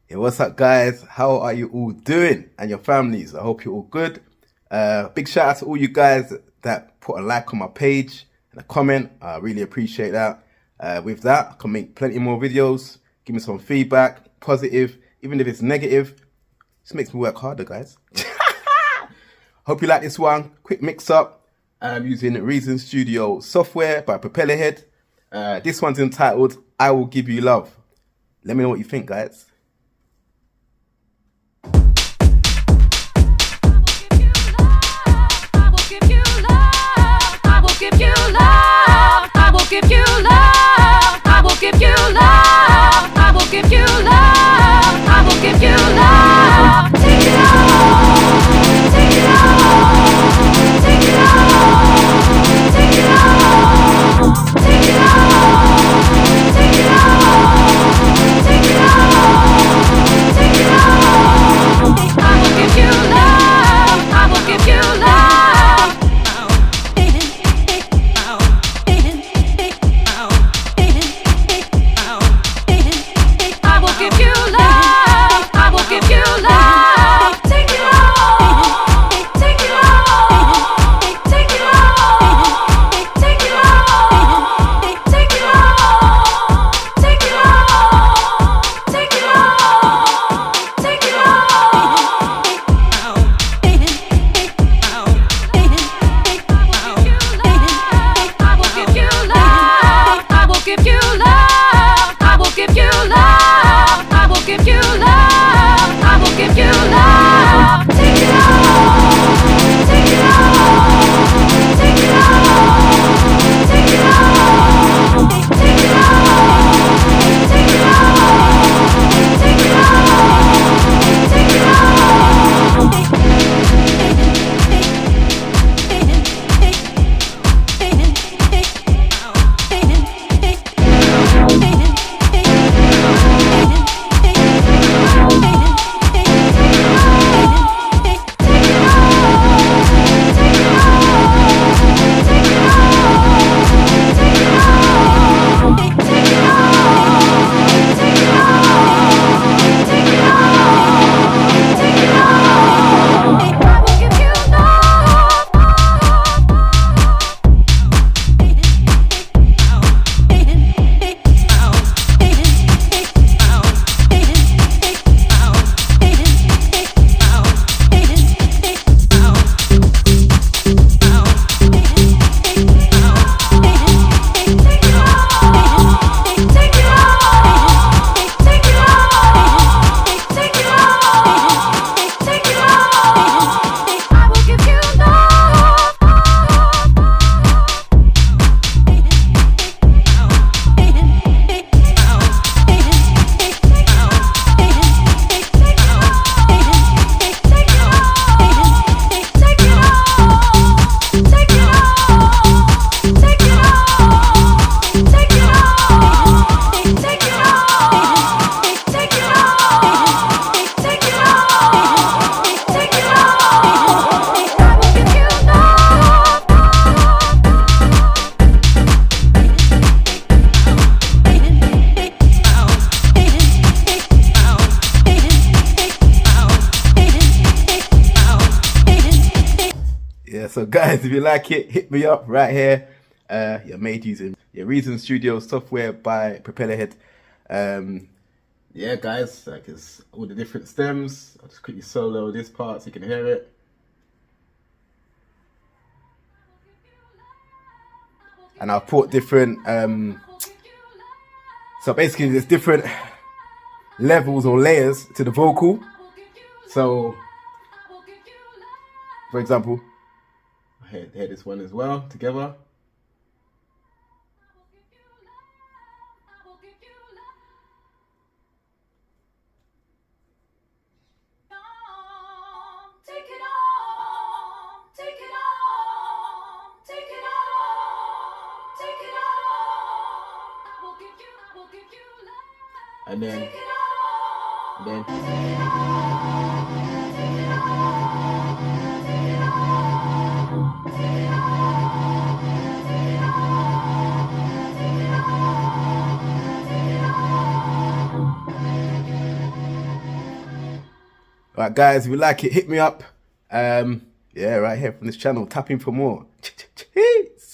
Hey, what's up, guys? How are you all doing? And your families? I hope you're all good. Big shout out to all you guys that put a like on my page and a comment. I really appreciate that. With that, I can make plenty more videos. Give me some feedback, positive, even if it's negative. This makes me work harder, guys. Hope you like this one. Quick mix up. I'm using Reason Studio software by Propellerhead. This one's entitled I Will Give You Love. Let me know what you think, guys. So guys, if you like it, hit me up right here. You're made using your Reason Studio software by Propellerhead. Yeah, guys, like it's all the different stems. I'll just quickly solo this part so you can hear it. And I'll put different, so basically there's different levels or layers to the vocal. So, for example, I hear this one as well together. And then Right, guys, if you like it, hit me up. Yeah, right here from this channel. Tap in for more. Cheers.